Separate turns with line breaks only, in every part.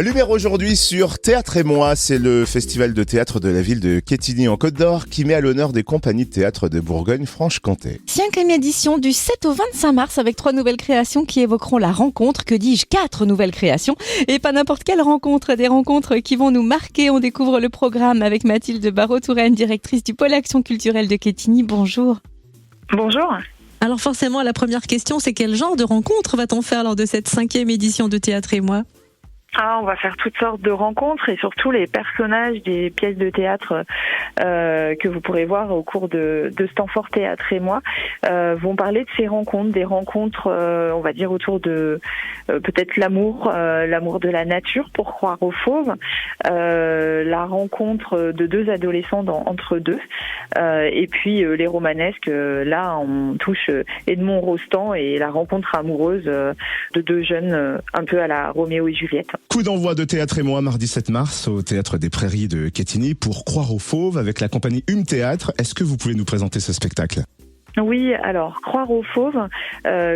Lumière aujourd'hui sur Théâtre et moi, c'est le festival de théâtre de la ville de Quetigny en Côte d'Or qui met à l'honneur des compagnies de théâtre de Bourgogne-Franche-Comté.
5e édition du 7 au 25 mars avec 3 nouvelles créations qui évoqueront la rencontre, que dis-je, 4 nouvelles créations et pas n'importe quelle rencontre, des rencontres qui vont nous marquer. On découvre le programme avec Mathilde Barrault-Touraine, directrice du pôle action culturelle de Quetigny. Bonjour.
Bonjour.
Alors forcément, la première question, c'est quel genre de rencontre va-t-on faire lors de cette 5e édition de Théâtre et moi ?
On va faire toutes sortes de rencontres et surtout les personnages des pièces de théâtre que vous pourrez voir au cours de Stanford Théâtre et moi vont parler de ces rencontres, des rencontres on va dire autour de peut-être l'amour de la nature pour croire aux fauves, la rencontre de deux adolescents entre deux et puis les romanesques, là on touche Edmond Rostand et la rencontre amoureuse de deux jeunes un peu à la Roméo et Juliette.
Coup d'envoi de Théâtre et moi, mardi 7 mars, au Théâtre des Prairies de Quetigny pour Croire aux Fauves avec la compagnie Hume Théâtre. Est-ce que vous pouvez nous présenter ce spectacle ?
Oui, alors Croire aux Fauves,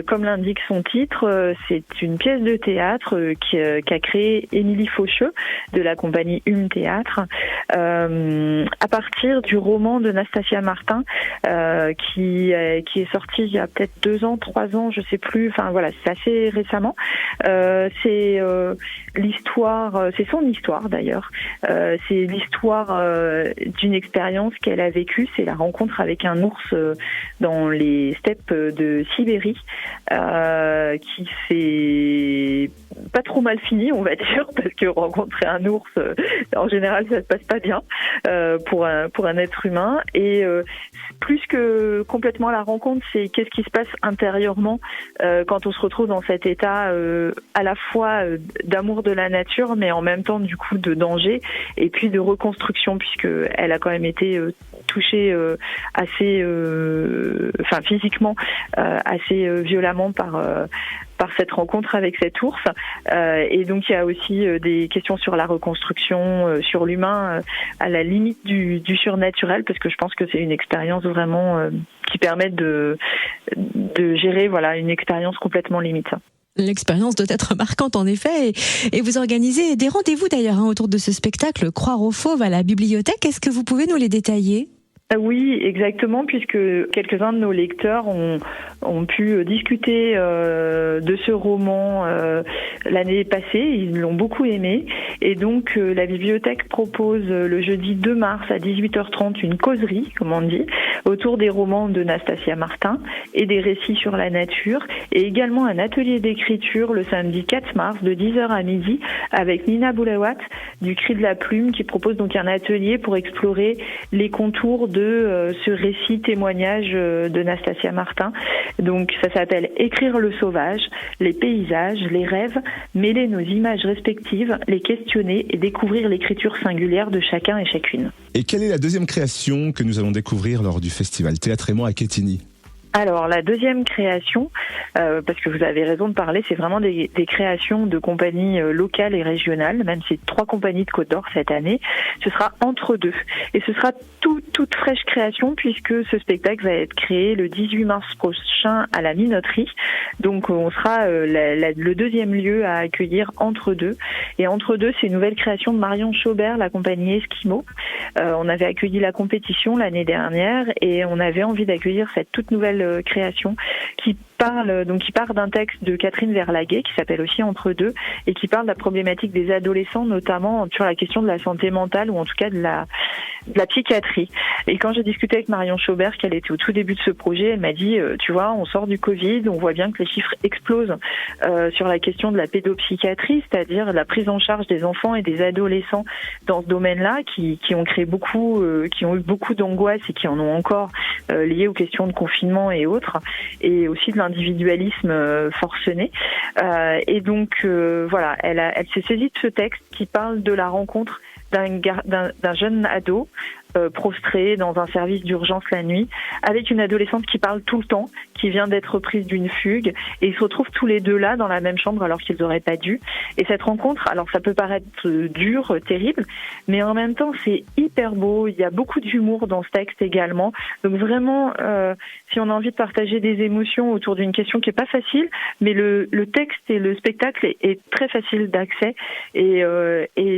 comme l'indique son titre, c'est une pièce de théâtre qu'a créée Émilie Faucheux de la compagnie Hume Théâtre à partir du roman de Nastasia Martin qui est sorti il y a peut-être 2 ans, 3 ans, je sais plus. Enfin voilà, c'est assez récemment. C'est l'histoire, c'est son histoire d'ailleurs. C'est l'histoire d'une expérience qu'elle a vécue. C'est la rencontre avec un ours dans les steppes de Sibérie, qui s'est pas trop mal fini, on va dire, parce que rencontrer un ours, en général, ça se passe pas bien pour un être humain. Et plus que complètement la rencontre, c'est qu'est-ce qui se passe intérieurement quand on se retrouve dans cet état à la fois d'amour de la nature, mais en même temps du coup de danger et puis de reconstruction, puisque elle a quand même été touchée assez physiquement assez violemment par cette rencontre avec cet ours. Et donc il y a aussi des questions sur la reconstruction, sur l'humain, à la limite du surnaturel, parce que je pense que c'est une expérience vraiment qui permet de gérer une expérience complètement limite.
L'expérience doit être marquante en effet et vous organisez des rendez-vous d'ailleurs autour de ce spectacle Croire aux Fauves à la bibliothèque. Est-ce que vous pouvez nous les détailler ?
Oui, exactement, puisque quelques-uns de nos lecteurs ont pu discuter de ce roman l'année passée. Ils l'ont beaucoup aimé. Et donc, la bibliothèque propose le jeudi 2 mars à 18h30 une causerie, comme on dit, autour des romans de Nastasia Martin et des récits sur la nature. Et également un atelier d'écriture le samedi 4 mars de 10h à midi avec Nina Boulawat du Cri de la Plume qui propose donc un atelier pour explorer les contours de ce récit témoignage de Nastasia Martin. Donc ça s'appelle Écrire le sauvage, les paysages, les rêves, mêler nos images respectives, les questionner et découvrir l'écriture singulière de chacun et chacune.
Et quelle est la deuxième création que nous allons découvrir lors du festival Théâtre et moi à Quetigny ?
Alors la deuxième création, parce que vous avez raison de parler, c'est vraiment des créations de compagnies locales et régionales, même c'est 3 compagnies de Côte d'Or cette année. Ce sera Entre deux. Et ce sera toute fraîche création puisque ce spectacle va être créé le 18 mars prochain à la Minoterie. Donc on sera le deuxième lieu à accueillir Entre deux. Et Entre deux, c'est une nouvelle création de Marion Chaubert, la compagnie Esquimau. On avait accueilli la compétition l'année dernière et on avait envie d'accueillir cette toute nouvelle création qui part d'un texte de Catherine Verlaguet qui s'appelle aussi Entre deux et qui parle de la problématique des adolescents, notamment sur la question de la santé mentale ou en tout cas de la psychiatrie. Et quand j'ai discuté avec Marion Chaubert, qu'elle était au tout début de ce projet, elle m'a dit tu vois, on sort du Covid, on voit bien que les chiffres explosent sur la question de la pédopsychiatrie, c'est-à-dire la prise en charge des enfants et des adolescents dans ce domaine-là qui ont créé qui ont eu beaucoup d'angoisse et qui en ont encore liées aux questions de confinement et autres, et aussi de l'individualisme forcené. Et donc elle s'est saisie de ce texte qui parle de la rencontre d'un jeune ado prostrée dans un service d'urgence la nuit, avec une adolescente qui parle tout le temps, qui vient d'être prise d'une fugue, et ils se retrouvent tous les deux là dans la même chambre alors qu'ils n'auraient pas dû. Et cette rencontre, alors ça peut paraître dur, terrible, mais en même temps c'est hyper beau, il y a beaucoup d'humour dans ce texte également. Donc vraiment, si on a envie de partager des émotions autour d'une question qui est pas facile, mais le texte et le spectacle est très facile d'accès et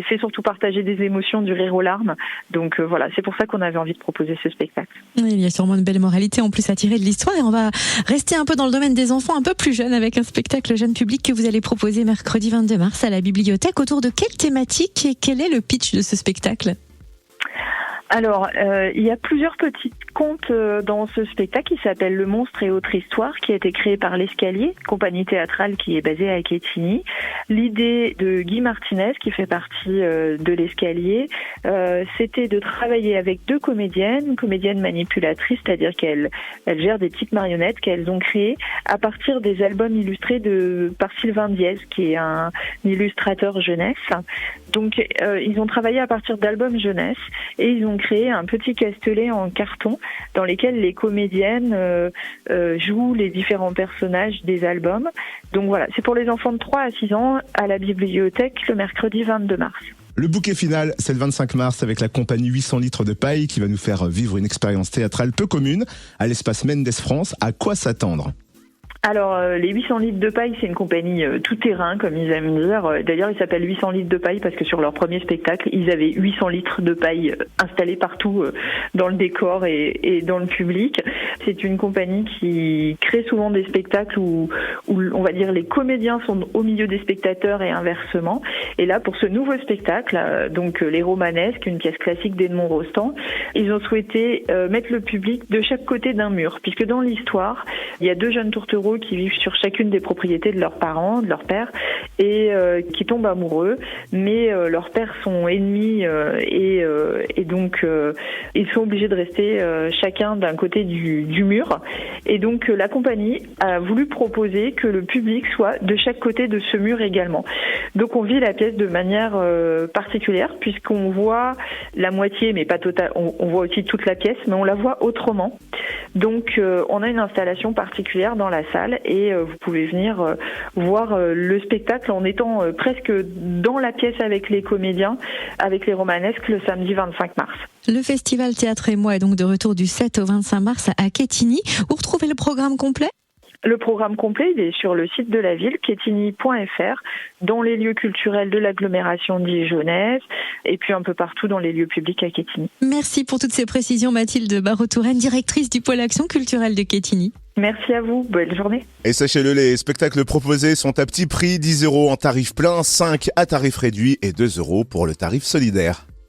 fait surtout partager des émotions, du rire aux larmes. Donc voilà, c'est pour ça qu'on avait envie de proposer ce spectacle.
Il y a sûrement une belle moralité en plus à tirer de l'histoire, et on va rester un peu dans le domaine des enfants un peu plus jeunes avec un spectacle jeune public que vous allez proposer mercredi 22 mars à la bibliothèque. Autour de quelle thématique et quel est le pitch de ce spectacle ?
Alors, il y a plusieurs petits contes dans ce spectacle qui s'appelle Le Monstre et autres histoires, qui a été créé par l'Escalier, compagnie théâtrale qui est basée à Quetigny. L'idée de Guy Martinez, qui fait partie de l'Escalier, c'était de travailler avec deux comédiennes manipulatrices, c'est-à-dire qu'elles gèrent des petites marionnettes qu'elles ont créées à partir des albums illustrés par Sylvain Diez, qui est un illustrateur jeunesse. Donc, ils ont travaillé à partir d'albums jeunesse et ils ont créé un petit castelet en carton dans lesquels les comédiennes jouent les différents personnages des albums. Donc voilà, c'est pour les enfants de 3 à 6 ans à la bibliothèque le mercredi 22 mars.
Le bouquet final, c'est le 25 mars avec la compagnie 800 litres de paille qui va nous faire vivre une expérience théâtrale peu commune à l'espace Mendes France. À quoi s'attendre ?
Alors, les 800 litres de paille, c'est une compagnie tout-terrain, comme ils aiment dire. D'ailleurs, ils s'appellent 800 litres de paille parce que sur leur premier spectacle, ils avaient 800 litres de paille installés partout dans le décor et dans le public. C'est une compagnie qui crée souvent des spectacles où on va dire les comédiens sont au milieu des spectateurs et inversement. Et là, pour ce nouveau spectacle, donc Les Romanesques, une pièce classique d'Edmond Rostand, ils ont souhaité mettre le public de chaque côté d'un mur, puisque dans l'histoire, il y a deux jeunes tourtereaux qui vivent sur chacune des propriétés de leurs parents, de leur père, et qui tombent amoureux, mais leurs pères sont ennemis et donc ils sont obligés de rester chacun d'un côté du mur. Et donc la compagnie a voulu proposer que le public soit de chaque côté de ce mur également. Donc on vit la pièce de manière particulière puisqu'on voit la moitié, mais pas totale. On voit aussi toute la pièce, mais on la voit autrement. Donc on a une installation particulière dans la salle et vous pouvez venir voir le spectacle en étant presque dans la pièce avec les comédiens, avec les romanesques le samedi 25 mars.
Le festival Théâtre et moi est donc de retour du 7 au 25 mars à Quetigny. Vous retrouvez le programme complet ?
Le programme complet, il est sur le site de la ville, quetigny.fr, dans les lieux culturels de l'agglomération dijonnaise et puis un peu partout dans les lieux publics à Quetigny.
Merci pour toutes ces précisions, Mathilde Barreau-Touraine, directrice du pôle action culturelle de Quetigny.
Merci à vous, bonne journée.
Et sachez-le, les spectacles proposés sont à petit prix, 10 € en tarif plein, 5 à tarif réduit et 2 € pour le tarif solidaire.